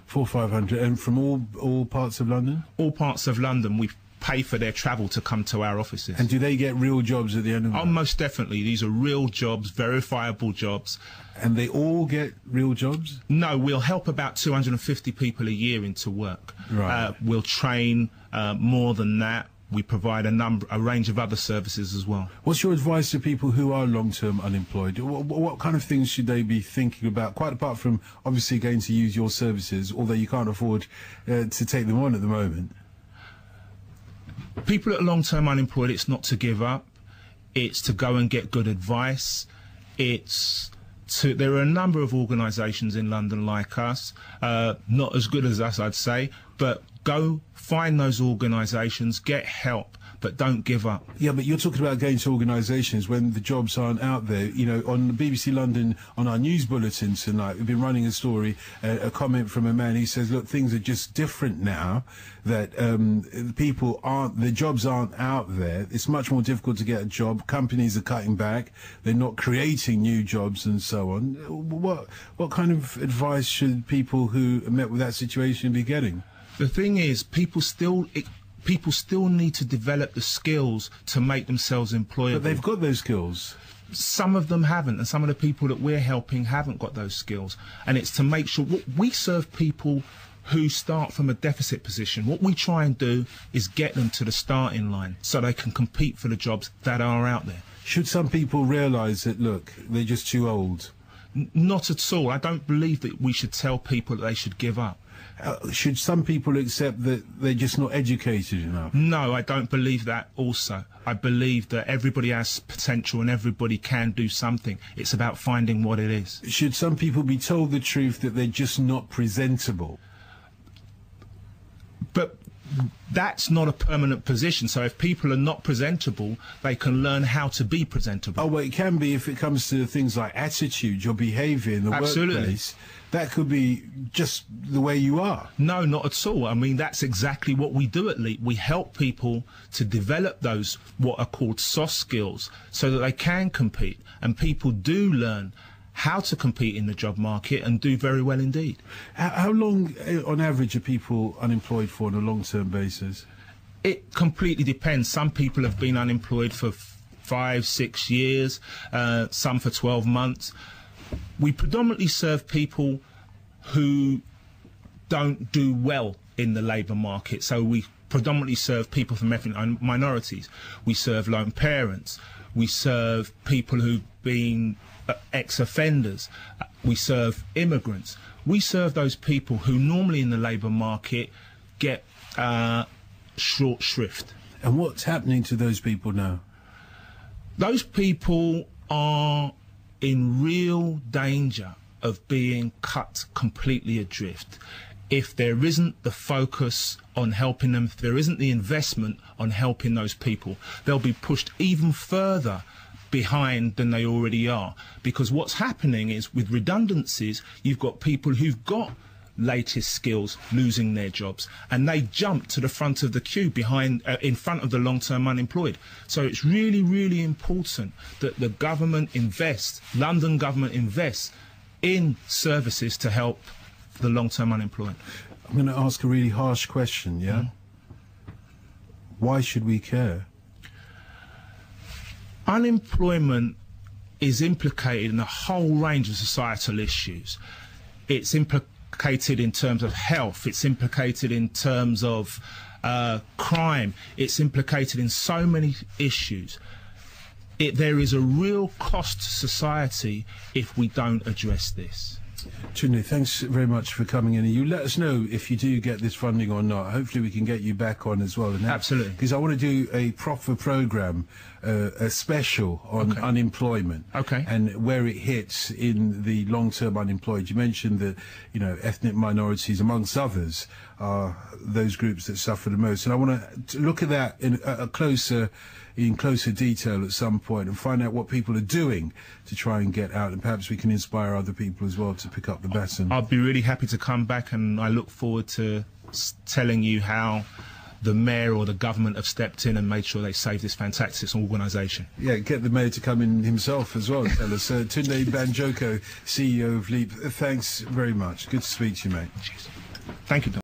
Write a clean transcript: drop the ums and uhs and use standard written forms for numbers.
people. 400-500, and from all parts of London? All parts of London. We pay for their travel to come to our offices. And do they get real jobs at the end of the Oh, most definitely. These are real jobs, verifiable jobs. And they all get real jobs? No, we'll help about 250 people a year into work. Right. We'll train more than that. We provide a range of other services as well. What's your advice to people who are long-term unemployed? What kind of things should they be thinking about, quite apart from obviously going to use your services, although you can't afford to take them on at the moment? People that are long-term unemployed, it's not to give up. It's to go and get good advice. There are a number of organisations in London like us, not as good as us, I'd say, but go find those organisations, get help, but don't give up. Yeah, but you're talking about going to organisations when the jobs aren't out there. You know, on the BBC London, on our news bulletin tonight, we've been running a story, a comment from a man. He says, look, things are just different now, that the jobs aren't out there. It's much more difficult to get a job. Companies are cutting back. They're not creating new jobs and so on. What kind of advice should people who are met with that situation be getting? The thing is, people still need to develop the skills to make themselves employable. But they've got those skills. Some of them haven't, and some of the people that we're helping haven't got those skills. And it's to make sure we serve people who start from a deficit position. What we try and do is get them to the starting line so they can compete for the jobs that are out there. Should some people realise that, look, they're just too old? Not at all. I don't believe that we should tell people that they should give up. Should some people accept that they're just not educated enough? No, I don't believe that also. I believe that everybody has potential and everybody can do something. It's about finding what it is. Should some people be told the truth that they're just not presentable? But that's not a permanent position. So if people are not presentable, they can learn how to be presentable. Oh, well, it can be if it comes to things like attitude, your behaviour in the workplace. That could be just the way you are. No, not at all. I mean, that's exactly what we do at LEAP. We help people to develop those, what are called soft skills, so that they can compete. And people do learn how to compete in the job market and do very well indeed. How long, on average, are people unemployed for on a long-term basis? It completely depends. Some people have been unemployed for 5, 6 years, some for 12 months. We predominantly serve people who don't do well in the labour market. So we predominantly serve people from ethnic minorities. We serve lone parents. We serve people who've been ex-offenders. We serve immigrants. We serve those people who normally in the labour market get short shrift. And what's happening to those people now? Those people are in real danger of being cut completely adrift. If there isn't the focus on helping them, if there isn't the investment on helping those people, they'll be pushed even further behind than they already are. Because what's happening is, with redundancies, you've got people who've got latest skills losing their jobs, and they jump to the front of the queue behind in front of the long-term unemployed. So it's really, really important that the government invests, London government invests in services to help the long-term unemployed. I'm going to ask a really harsh question, yeah? Why should we care? Unemployment is implicated in a whole range of societal issues. It's implicated in terms of health, it's implicated in terms of crime, it's implicated in so many issues. There is a real cost to society if we don't address this. Tunde, thanks very much for coming in. You let us know if you do get this funding or not. Hopefully we can get you back on as well. Absolutely. Because I want to do a proper programme, a special on unemployment. Okay. And where it hits in the long-term unemployed. You mentioned that, you know, ethnic minorities, amongst others, are those groups that suffer the most. And I want to look at that in closer detail at some point and find out what people are doing to try and get out, and perhaps we can inspire other people as well to pick up the baton. I'll be really happy to come back, and I look forward to telling you how the mayor or the government have stepped in and made sure they saved this fantastic organisation. Yeah, get the mayor to come in himself as well and tell us. Tunde Banjoko, CEO of LEAP, thanks very much. Good to speak to you, mate. Thank you, Tom.